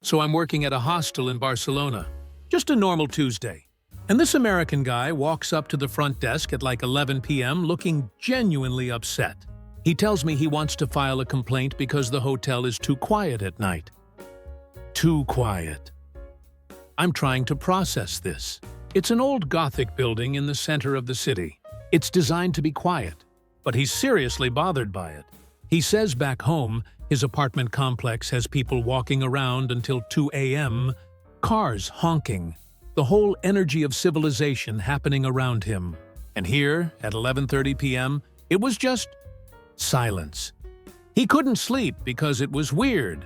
So I'm working at a hostel in Barcelona. Just a normal Tuesday. And this American guy walks up to the front desk at like 11 p.m. looking genuinely upset. He tells me he wants to file a complaint because the hotel is too quiet at night. Too quiet. I'm trying to process this. It's an old Gothic building in the center of the city. It's designed to be quiet, but he's seriously bothered by it. He says back home, his apartment complex has people walking around until 2 a.m., cars honking, the whole energy of civilization happening around him. And here, at 11:30 p.m., it was just silence. He couldn't sleep because it was weird.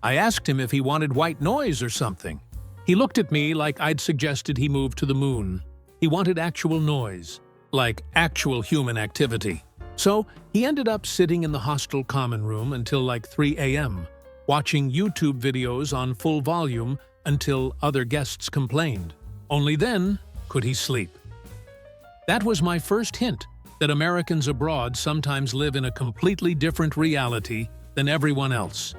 I asked him if he wanted white noise or something. He looked at me like I'd suggested he move to the moon. He wanted actual noise, like actual human activity. So he ended up sitting in the hostel common room until like 3 a.m., watching YouTube videos on full volume until other guests complained. Only then could he sleep. That was my first hint that Americans abroad sometimes live in a completely different reality than everyone else.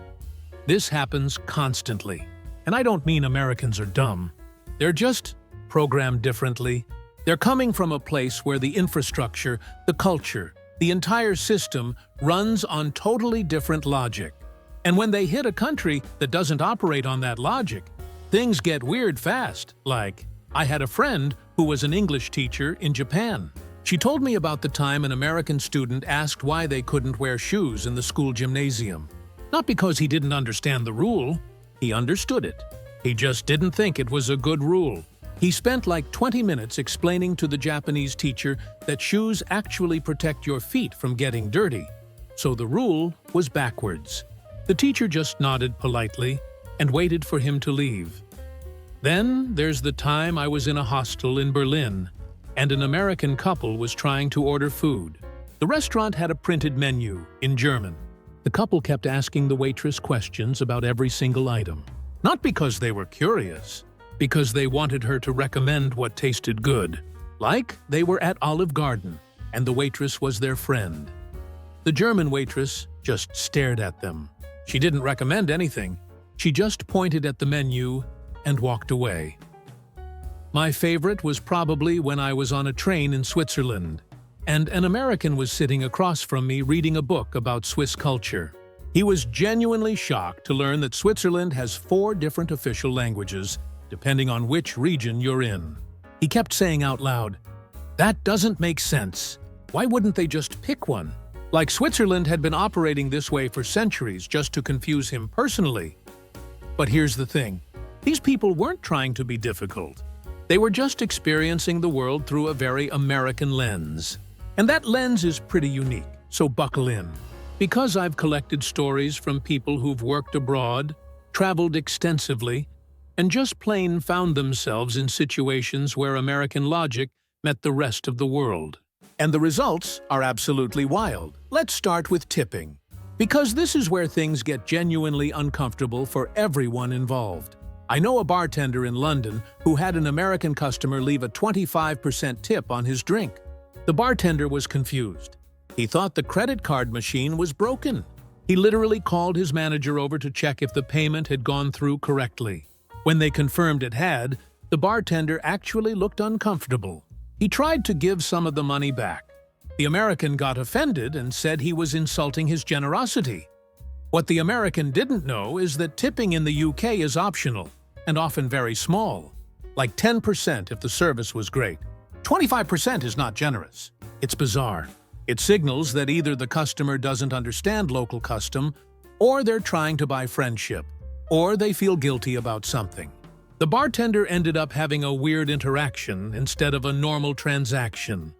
This happens constantly. And I don't mean Americans are dumb. They're just programmed differently. They're coming from a place where the infrastructure, the culture, the entire system runs on totally different logic. And when they hit a country that doesn't operate on that logic, things get weird fast. Like, I had a friend who was an English teacher in Japan. She told me about the time an American student asked why they couldn't wear shoes in the school gymnasium. Not because he didn't understand the rule. He understood it. He just didn't think it was a good rule. He spent like 20 minutes explaining to the Japanese teacher that shoes actually protect your feet from getting dirty. So the rule was backwards. The teacher just nodded politely and waited for him to leave. Then there's the time I was in a hostel in Berlin, and an American couple was trying to order food. The restaurant had a printed menu in German. The couple kept asking the waitress questions about every single item. Not because they were curious, because they wanted her to recommend what tasted good. Like they were at Olive Garden, and the waitress was their friend. The German waitress just stared at them. She didn't recommend anything. She just pointed at the menu and walked away. My favorite was probably when I was on a train in Switzerland, and an American was sitting across from me reading a book about Swiss culture. He was genuinely shocked to learn that Switzerland has 4 different official languages, depending on which region you're in. He kept saying out loud, "That doesn't make sense. Why wouldn't they just pick one?" Like Switzerland had been operating this way for centuries just to confuse him personally. But here's the thing. These people weren't trying to be difficult. They were just experiencing the world through a very American lens. And that lens is pretty unique, so buckle in. Because I've collected stories from people who've worked abroad, traveled extensively, and just plain found themselves in situations where American logic met the rest of the world. And the results are absolutely wild. Let's start with tipping. Because this is where things get genuinely uncomfortable for everyone involved. I know a bartender in London who had an American customer leave a 25% tip on his drink. The bartender was confused. He thought the credit card machine was broken. He literally called his manager over to check if the payment had gone through correctly. When they confirmed it had, the bartender actually looked uncomfortable. He tried to give some of the money back. The American got offended and said he was insulting his generosity. What the American didn't know is that tipping in the UK is optional, and often very small, like 10% if the service was great. 25% is not generous. It's bizarre. It signals that either the customer doesn't understand local custom, or they're trying to buy friendship, or they feel guilty about something. The bartender ended up having a weird interaction instead of a normal transaction.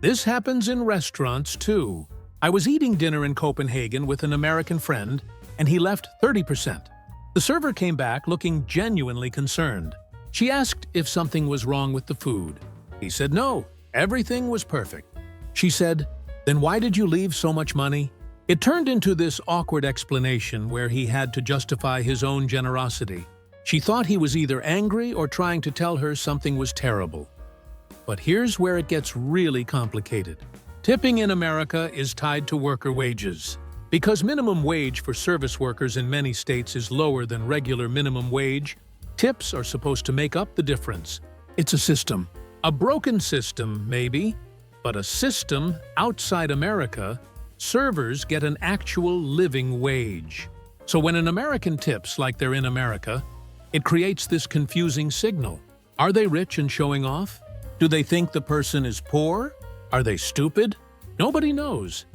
This happens in restaurants too. I was eating dinner in Copenhagen with an American friend, and he left 30%. The server came back looking genuinely concerned. She asked if something was wrong with the food. He said no, everything was perfect. She said, "Then why did you leave so much money?" It turned into this awkward explanation where he had to justify his own generosity. She thought he was either angry or trying to tell her something was terrible. But here's where it gets really complicated. Tipping in America is tied to worker wages. Because minimum wage for service workers in many states is lower than regular minimum wage, tips are supposed to make up the difference. It's a system. A broken system, maybe, but a system outside America. Servers get an actual living wage. So when an American tips like they're in America, it creates this confusing signal. Are they rich and showing off? Do they think the person is poor? Are they stupid? Nobody knows.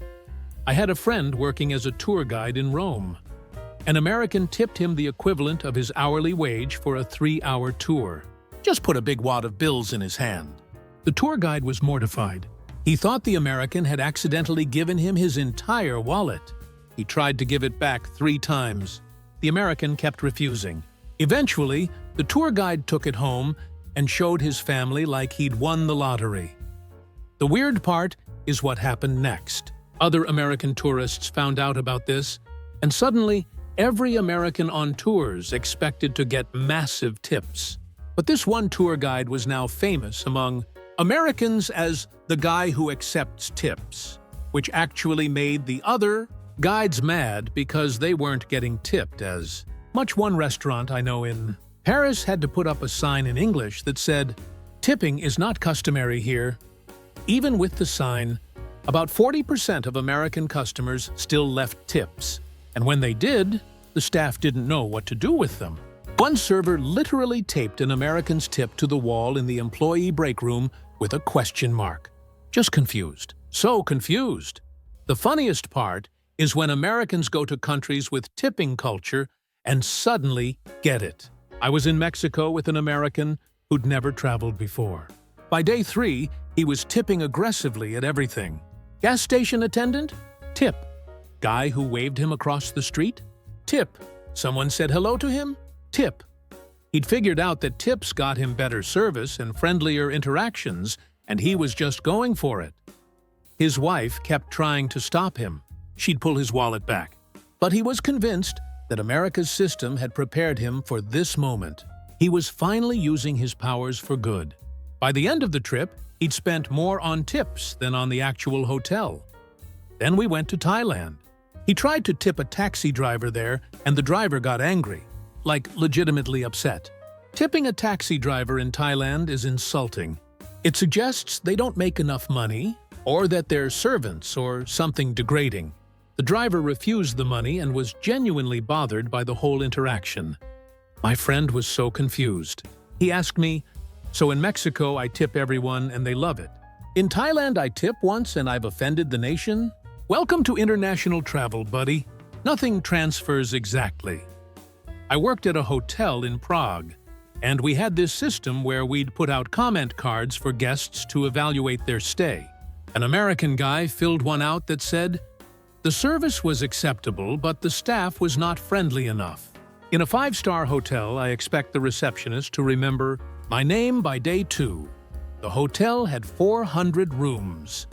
I had a friend working as a tour guide in Rome. An American tipped him the equivalent of his hourly wage for a 3-hour tour. Just put a big wad of bills in his hand. The tour guide was mortified. He thought the American had accidentally given him his entire wallet. He tried to give it back 3 times. The American kept refusing. Eventually, the tour guide took it home and showed his family like he'd won the lottery. The weird part is what happened next. Other American tourists found out about this, and suddenly, every American on tours expected to get massive tips. But this one tour guide was now famous among Americans as the guy who accepts tips, which actually made the other guides mad because they weren't getting tipped as much. One restaurant I know in Paris had to put up a sign in English that said, "Tipping is not customary here." Even with the sign, about 40% of American customers still left tips, and when they did, the staff didn't know what to do with them. One server literally taped an American's tip to the wall in the employee break room with a question mark. Just confused. So confused. The funniest part is when Americans go to countries with tipping culture and suddenly get it. I was in Mexico with an American who'd never traveled before. By day 3, he was tipping aggressively at everything. Gas station attendant? Tip. Guy who waved him across the street? Tip. Someone said hello to him? Tip. He'd figured out that tips got him better service and friendlier interactions, and he was just going for it. His wife kept trying to stop him. She'd pull his wallet back. But he was convinced that America's system had prepared him for this moment. He was finally using his powers for good. By the end of the trip, he'd spent more on tips than on the actual hotel. Then we went to Thailand. He tried to tip a taxi driver there, and the driver got angry, like legitimately upset. Tipping a taxi driver in Thailand is insulting. It suggests they don't make enough money, or that they're servants or something degrading. The driver refused the money and was genuinely bothered by the whole interaction. My friend was so confused. He asked me, "So in Mexico, I tip everyone and they love it. In Thailand, I tip once and I've offended the nation? Welcome to international travel, buddy. Nothing transfers exactly." I worked at a hotel in Prague, and we had this system where we'd put out comment cards for guests to evaluate their stay. An American guy filled one out that said, "The service was acceptable, but the staff was not friendly enough." In a 5-star hotel, I expect the receptionist to remember my name by day 2. The hotel had 400 rooms.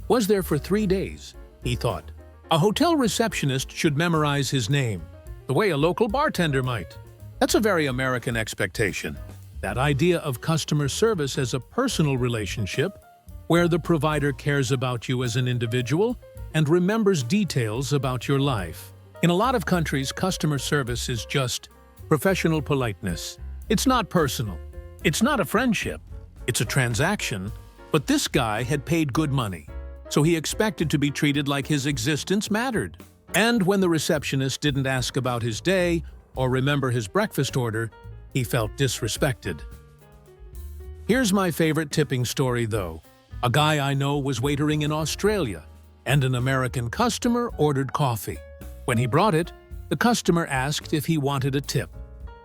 Was there for 3 days, he thought. A hotel receptionist should memorize his name, the way a local bartender might. That's a very American expectation. That idea of customer service as a personal relationship, where the provider cares about you as an individual and remembers details about your life. In a lot of countries, customer service is just professional politeness. It's not personal. It's not a friendship. It's a transaction. But this guy had paid good money, so he expected to be treated like his existence mattered. And when the receptionist didn't ask about his day or remember his breakfast order, he felt disrespected. Here's my favorite tipping story, though. A guy I know was waitering in Australia, and an American customer ordered coffee. When he brought it, the customer asked if he wanted a tip.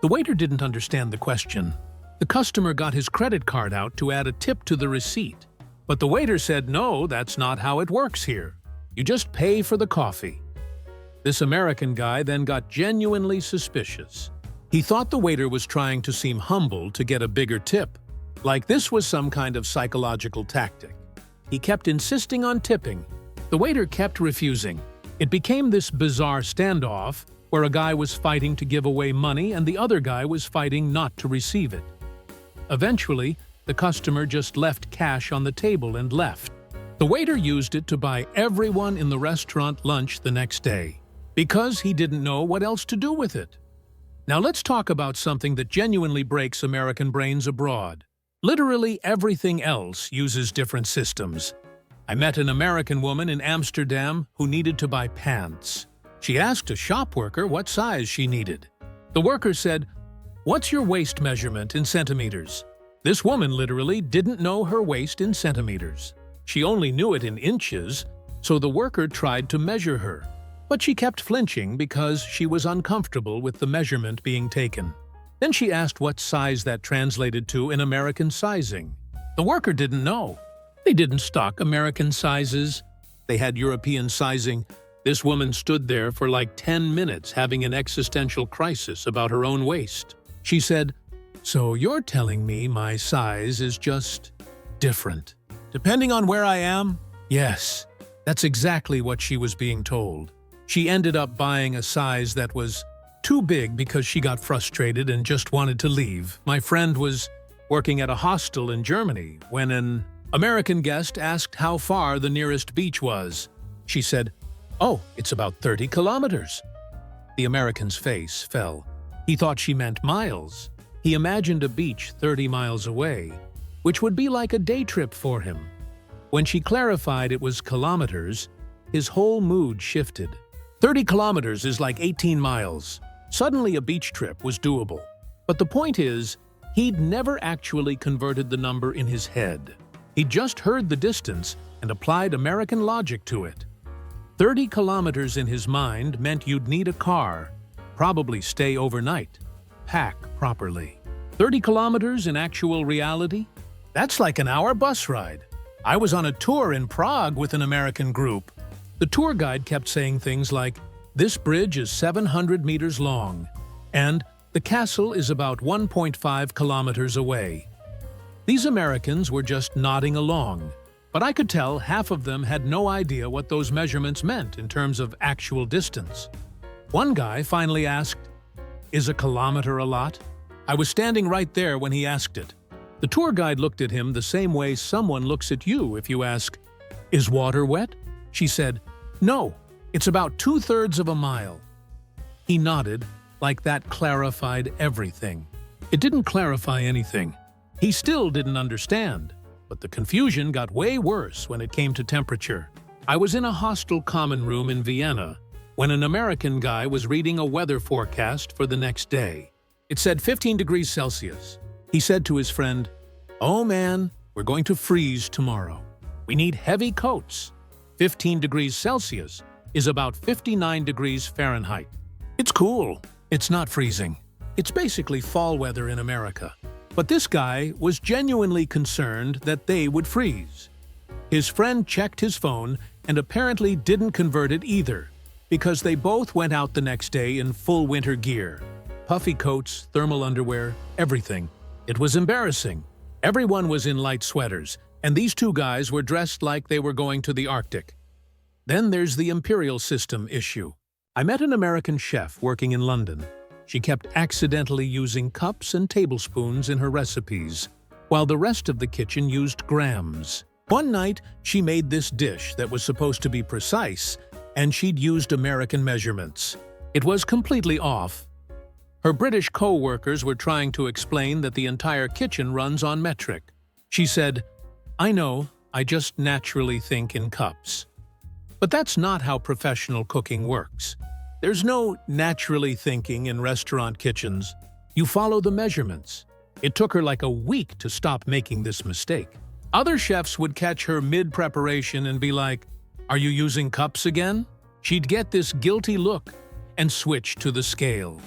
The waiter didn't understand the question. The customer got his credit card out to add a tip to the receipt. But the waiter said, "No, that's not how it works here. You just pay for the coffee." This American guy then got genuinely suspicious. He thought the waiter was trying to seem humble to get a bigger tip, like this was some kind of psychological tactic. He kept insisting on tipping. The waiter kept refusing. It became this bizarre standoff where a guy was fighting to give away money and the other guy was fighting not to receive it. Eventually, the customer just left cash on the table and left. The waiter used it to buy everyone in the restaurant lunch the next day, because he didn't know what else to do with it. Now let's talk about something that genuinely breaks American brains abroad. Literally everything else uses different systems. I met an American woman in Amsterdam who needed to buy pants. She asked a shop worker what size she needed. The worker said, "What's your waist measurement in centimeters?" This woman literally didn't know her waist in centimeters. She only knew it in inches, so the worker tried to measure her. But she kept flinching because she was uncomfortable with the measurement being taken. Then she asked what size that translated to in American sizing. The worker didn't know. They didn't stock American sizes. They had European sizing. This woman stood there for like 10 minutes having an existential crisis about her own waist. She said, "So you're telling me my size is just different? Depending on where I am?" Yes, that's exactly what she was being told. She ended up buying a size that was too big because she got frustrated and just wanted to leave. My friend was working at a hostel in Germany when an American guest asked how far the nearest beach was. She said, "Oh, it's about 30 kilometers. The American's face fell. He thought she meant miles. He imagined a beach 30 miles away, which would be like a day trip for him. When she clarified it was kilometers, his whole mood shifted. 30 kilometers is like 18 miles. Suddenly a beach trip was doable. But the point is, he'd never actually converted the number in his head. He'd just heard the distance and applied American logic to it. 30 kilometers in his mind meant you'd need a car, probably stay overnight, pack properly. 30 kilometers in actual reality? That's like an hour bus ride. I was on a tour in Prague with an American group. The tour guide kept saying things like, "This bridge is 700 meters long," and "The castle is about 1.5 kilometers away." These Americans were just nodding along, but I could tell half of them had no idea what those measurements meant in terms of actual distance. One guy finally asked, "Is a kilometer a lot?" I was standing right there when he asked it. The tour guide looked at him the same way someone looks at you if you ask, "Is water wet?" She said, "No, it's about 2/3 of a mile." He nodded, like that clarified everything. It didn't clarify anything. He still didn't understand, but the confusion got way worse when it came to temperature. I was in a hostel common room in Vienna when an American guy was reading a weather forecast for the next day. It said 15 degrees Celsius. He said to his friend, "Oh man, we're going to freeze tomorrow. We need heavy coats." 15 degrees Celsius is about 59 degrees Fahrenheit. It's cool. It's not freezing. It's basically fall weather in America. But this guy was genuinely concerned that they would freeze. His friend checked his phone and apparently didn't convert it either, because they both went out the next day in full winter gear. Puffy coats, thermal underwear, everything. It was embarrassing. Everyone was in light sweaters, and these two guys were dressed like they were going to the Arctic. Then there's the imperial system issue. I met an American chef working in London. She kept accidentally using cups and tablespoons in her recipes, while the rest of the kitchen used grams. One night, she made this dish that was supposed to be precise, and she'd used American measurements. It was completely off. Her British co-workers were trying to explain that the entire kitchen runs on metric. She said, "I know, I just naturally think in cups." But that's not how professional cooking works. There's no naturally thinking in restaurant kitchens. You follow the measurements. It took her like a week to stop making this mistake. Other chefs would catch her mid-preparation and be like, "Are you using cups again?" She'd get this guilty look and switch to the scale.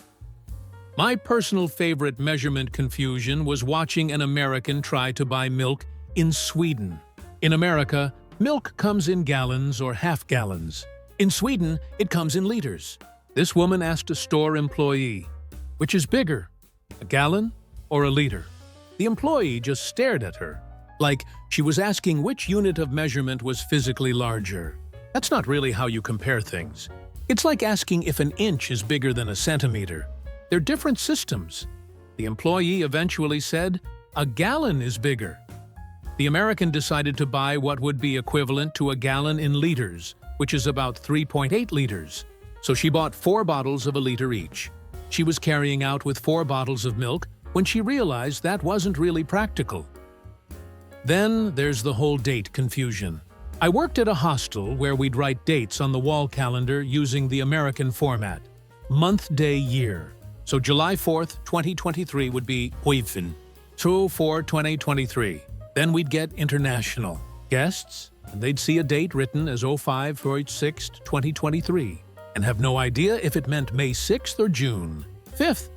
My personal favorite measurement confusion was watching an American try to buy milk in Sweden. In America, milk comes in gallons or half gallons. In Sweden, it comes in liters. This woman asked a store employee, "Which is bigger, a gallon or a liter?" The employee just stared at her, like she was asking which unit of measurement was physically larger. That's not really how you compare things. It's like asking if an inch is bigger than a centimeter. They're different systems. The employee eventually said, "A gallon is bigger." The American decided to buy what would be equivalent to a gallon in liters, which is about 3.8 liters. So she bought 4 bottles of a liter each. She was carrying out with 4 bottles of milk when she realized that wasn't really practical. Then there's the whole date confusion. I worked at a hostel where we'd write dates on the wall calendar using the American format, month, day, year. So July 4th, 2023 would be Redefine, 2023. Then we'd get international guests, and they'd see a date written as 05/6th, 2023, and have no idea if it meant May 6th or June 5th.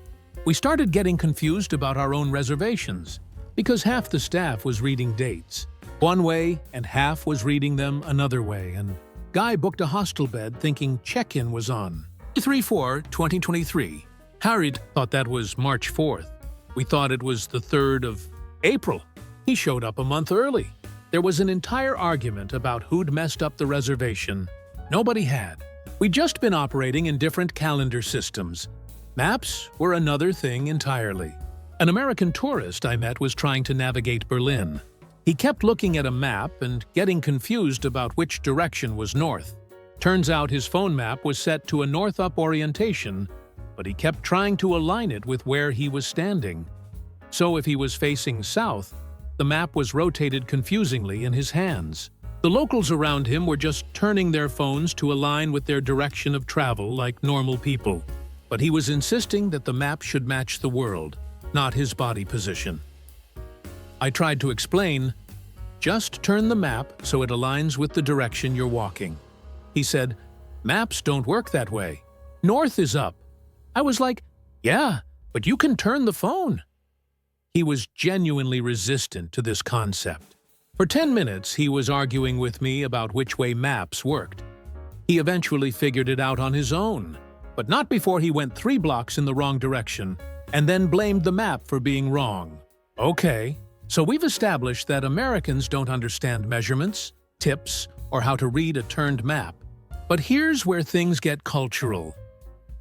We started getting confused about our own reservations, because half the staff was reading dates one way and half was reading them another way, and Guy booked a hostel bed thinking check-in was on 3/4/2023. Harry thought that was March 4th. We thought it was the 3rd of April. He showed up a month early. There was an entire argument about who'd messed up the reservation. Nobody had. We'd just been operating in different calendar systems. Maps were another thing entirely. An American tourist I met was trying to navigate Berlin. He kept looking at a map and getting confused about which direction was north. Turns out his phone map was set to a north-up orientation, but he kept trying to align it with where he was standing. So if he was facing south, the map was rotated confusingly in his hands. The locals around him were just turning their phones to align with their direction of travel like normal people. But he was insisting that the map should match the world, not his body position. I tried to explain, just turn the map so it aligns with the direction you're walking. He said, maps don't work that way. North is up. I was like, yeah, but you can turn the phone. He was genuinely resistant to this concept. For 10 minutes, he was arguing with me about which way maps worked. He eventually figured it out on his own, but not before he went 3 blocks in the wrong direction and then blamed the map for being wrong. Okay, so we've established that Americans don't understand measurements, tips, or how to read a turned map. But here's where things get cultural.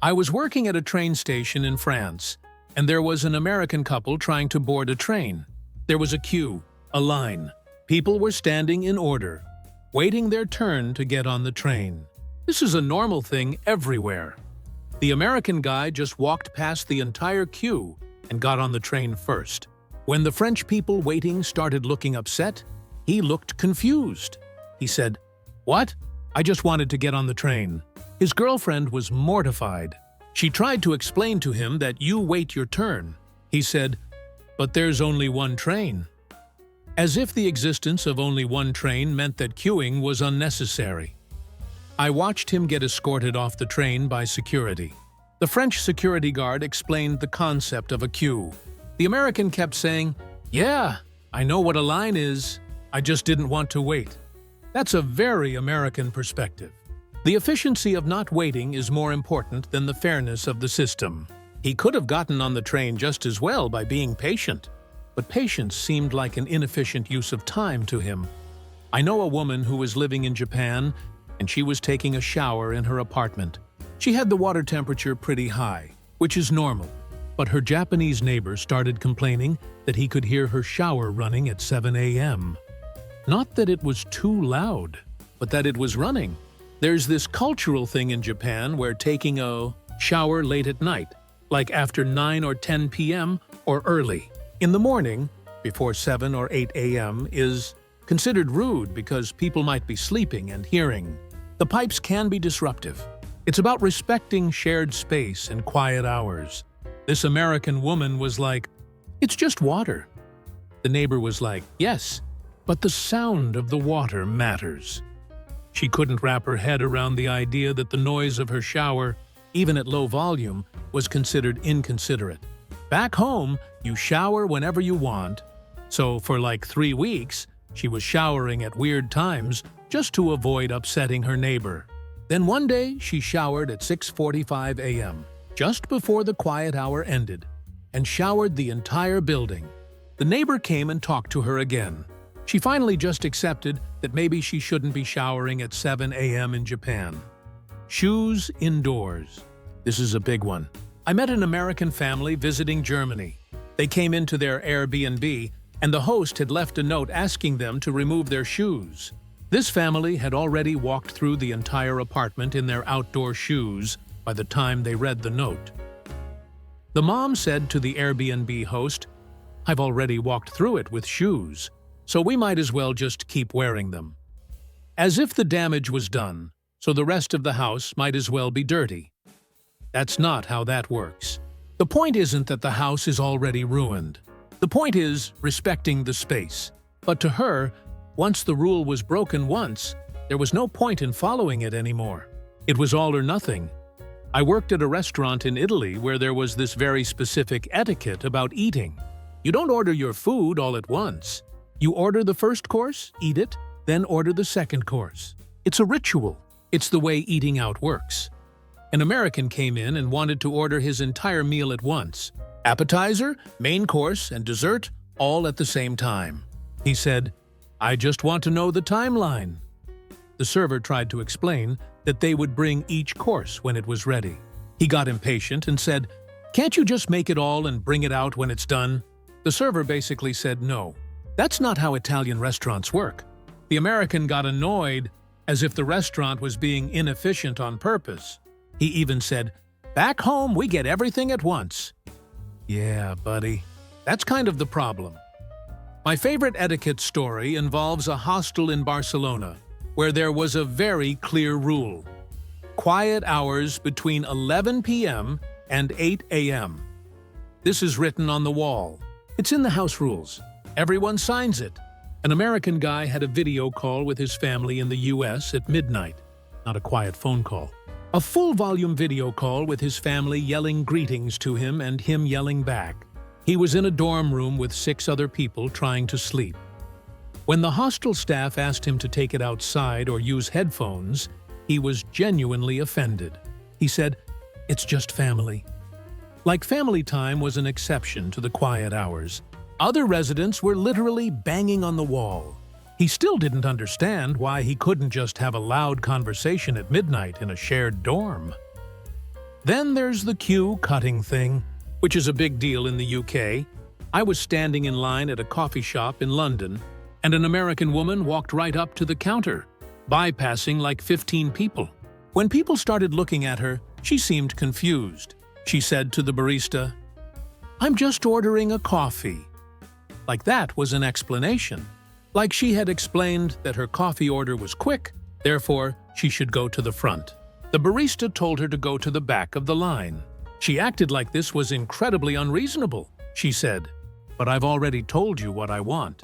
I was working at a train station in France, and there was an American couple trying to board a train. There was a queue, a line. People were standing in order, waiting their turn to get on the train. This is a normal thing everywhere. The American guy just walked past the entire queue and got on the train first. When the French people waiting started looking upset, he looked confused. He said, "What? I just wanted to get on the train." His girlfriend was mortified. She tried to explain to him that you wait your turn. He said, "But there's only one train." As if the existence of only one train meant that queuing was unnecessary. I watched him get escorted off the train by security. The French security guard explained the concept of a queue. The American kept saying, "Yeah, I know what a line is. I just didn't want to wait." That's a very American perspective. The efficiency of not waiting is more important than the fairness of the system. He could have gotten on the train just as well by being patient, but patience seemed like an inefficient use of time to him. I know a woman who was living in Japan, and she was taking a shower in her apartment. She had the water temperature pretty high, which is normal, but her Japanese neighbor started complaining that he could hear her shower running at 7 a.m. Not that it was too loud, but that it was running. There's this cultural thing in Japan where taking a shower late at night, like after 9 or 10 p.m. or early in the morning, before 7 or 8 a.m., is considered rude because people might be sleeping and hearing. The pipes can be disruptive. It's about respecting shared space and quiet hours. This American woman was like, "It's just water." The neighbor was like, "Yes, but the sound of the water matters." She couldn't wrap her head around the idea that the noise of her shower, even at low volume, was considered inconsiderate. Back home, you shower whenever you want. So for like 3 weeks, she was showering at weird times just to avoid upsetting her neighbor. Then one day, she showered at 6:45 a.m., just before the quiet hour ended, and showered the entire building. The neighbor came and talked to her again. She finally just accepted that maybe she shouldn't be showering at 7 a.m. in Japan. Shoes indoors. This is a big one. I met an American family visiting Germany. They came into their Airbnb and the host had left a note asking them to remove their shoes. This family had already walked through the entire apartment in their outdoor shoes by the time they read the note. The mom said to the Airbnb host, "I've already walked through it with shoes, so we might as well just keep wearing them." As if the damage was done, so the rest of the house might as well be dirty. That's not how that works. The point isn't that the house is already ruined. The point is respecting the space. But to her, once the rule was broken once, there was no point in following it anymore. It was all or nothing. I worked at a restaurant in Italy where there was this very specific etiquette about eating. You don't order your food all at once. You order the first course, eat it, then order the second course. It's a ritual. It's the way eating out works. An American came in and wanted to order his entire meal at once. Appetizer, main course, and dessert, all at the same time. He said, "I just want to know the timeline." The server tried to explain that they would bring each course when it was ready. He got impatient and said, "Can't you just make it all and bring it out when it's done?" The server basically said no. That's not how Italian restaurants work. The American got annoyed, as if the restaurant was being inefficient on purpose. He even said, "Back home, we get everything at once." Yeah, buddy. That's kind of the problem. My favorite etiquette story involves a hostel in Barcelona, where there was a very clear rule. Quiet hours between 11 p.m. and 8 a.m. This is written on the wall. It's in the house rules. Everyone signs it. An American guy had a video call with his family in the US at midnight. Not a quiet phone call. A full-volume video call with his family yelling greetings to him and him yelling back. He was in a dorm room with 6 other people trying to sleep. When the hostel staff asked him to take it outside or use headphones, he was genuinely offended. He said, "It's just family." Like family time was an exception to the quiet hours. Other residents were literally banging on the wall. He still didn't understand why he couldn't just have a loud conversation at midnight in a shared dorm. Then there's the queue cutting thing, which is a big deal in the UK. I was standing in line at a coffee shop in London, and an American woman walked right up to the counter, bypassing like 15 people. When people started looking at her, she seemed confused. She said to the barista, "I'm just ordering a coffee." Like that was an explanation. Like she had explained that her coffee order was quick, therefore she should go to the front. The barista told her to go to the back of the line. She acted like this was incredibly unreasonable. She said, "But I've already told you what I want."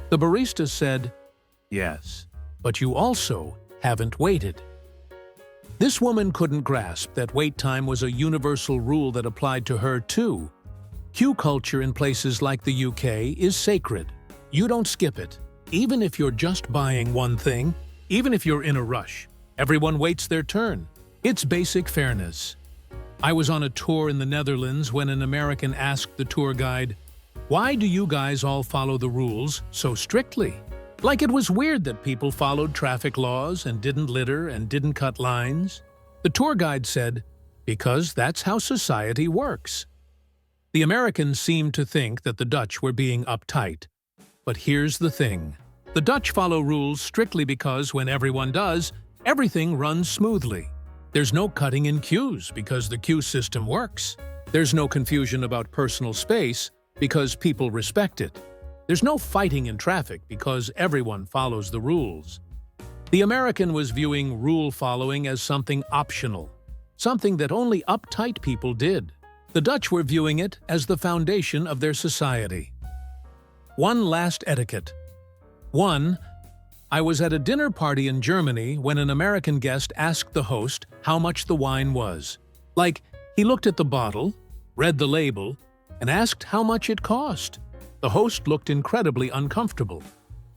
The barista said, "Yes, but you also haven't waited." This woman couldn't grasp that wait time was a universal rule that applied to her too. Queue culture in places like the UK is sacred. You don't skip it. Even if you're just buying one thing, even if you're in a rush, everyone waits their turn. It's basic fairness. I was on a tour in the Netherlands when an American asked the tour guide, "Why do you guys all follow the rules so strictly?" Like it was weird that people followed traffic laws and didn't litter and didn't cut lines. The tour guide said, "Because that's how society works." The Americans seemed to think that the Dutch were being uptight. But here's the thing. The Dutch follow rules strictly because when everyone does, everything runs smoothly. There's no cutting in queues because the queue system works. There's no confusion about personal space because people respect it. There's no fighting in traffic because everyone follows the rules. The American was viewing rule following as something optional, something that only uptight people did. The Dutch were viewing it as the foundation of their society. One last etiquette. 1. I was at a dinner party in Germany when an American guest asked the host how much the wine was. Like, he looked at the bottle, read the label, and asked how much it cost. The host looked incredibly uncomfortable.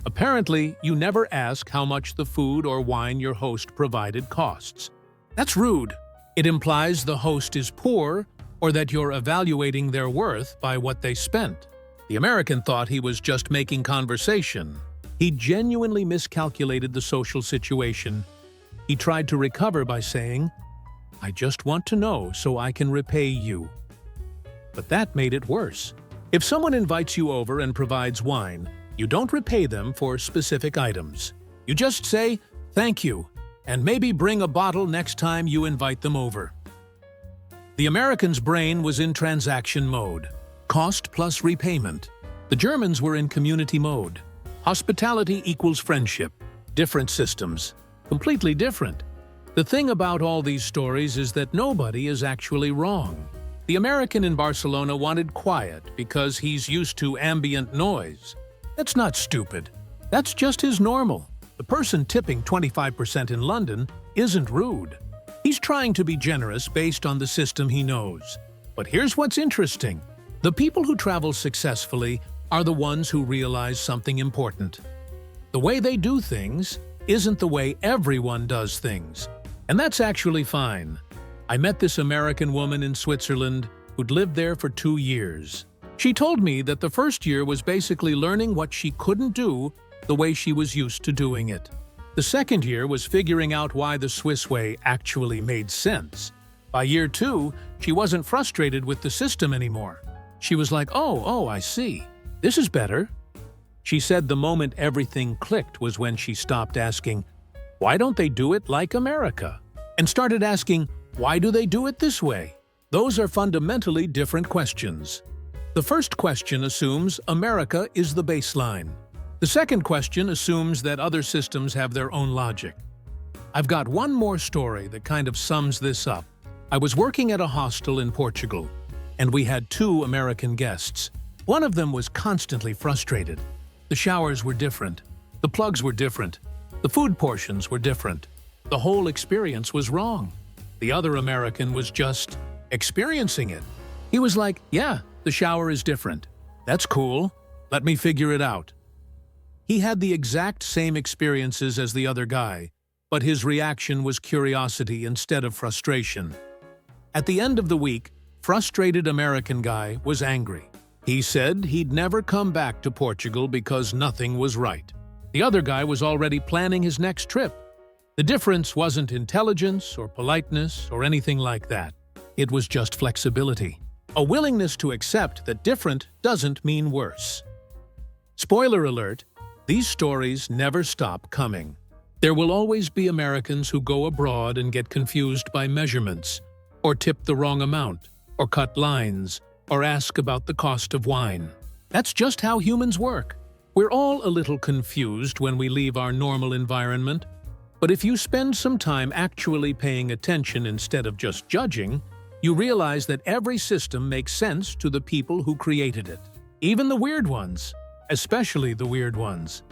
Apparently, you never ask how much the food or wine your host provided costs. That's rude. It implies the host is poor or that you're evaluating their worth by what they spent. The American thought he was just making conversation. He genuinely miscalculated the social situation. He tried to recover by saying, "I just want to know so I can repay you." But that made it worse. If someone invites you over and provides wine, you don't repay them for specific items. You just say, "Thank you," and maybe bring a bottle next time you invite them over. The American's brain was in transaction mode, cost plus repayment. The Germans were in community mode. Hospitality equals friendship. Different systems. Completely different. The thing about all these stories is that nobody is actually wrong. The American in Barcelona wanted quiet because he's used to ambient noise. That's not stupid. That's just his normal. The person tipping 25% in London isn't rude. He's trying to be generous based on the system he knows. But here's what's interesting. The people who travel successfully are the ones who realize something important. The way they do things isn't the way everyone does things. And that's actually fine. I met this American woman in Switzerland who'd lived there for 2 years. She told me that the first year was basically learning what she couldn't do the way she was used to doing it. The second year was figuring out why the Swiss way actually made sense. By year 2, she wasn't frustrated with the system anymore. She was like, oh, I see. This is better. She said the moment everything clicked was when she stopped asking, "Why don't they do it like America?" and started asking, "Why do they do it this way?" Those are fundamentally different questions. The first question assumes America is the baseline. The second question assumes that other systems have their own logic. I've got one more story that kind of sums this up. I was working at a hostel in Portugal, and we had 2 American guests. One of them was constantly frustrated. The showers were different. The plugs were different. The food portions were different. The whole experience was wrong. The other American was just experiencing it. He was like, "Yeah, the shower is different. That's cool. Let me figure it out." He had the exact same experiences as the other guy, but his reaction was curiosity instead of frustration. At the end of the week, frustrated American guy was angry. He said he'd never come back to Portugal because nothing was right. The other guy was already planning his next trip. The difference wasn't intelligence or politeness or anything like that. It was just flexibility. A willingness to accept that different doesn't mean worse. Spoiler alert, these stories never stop coming. There will always be Americans who go abroad and get confused by measurements, or tip the wrong amount, or cut lines, or ask about the cost of wine. That's just how humans work. We're all a little confused when we leave our normal environment, but if you spend some time actually paying attention instead of just judging, you realize that every system makes sense to the people who created it. Even the weird ones, especially the weird ones.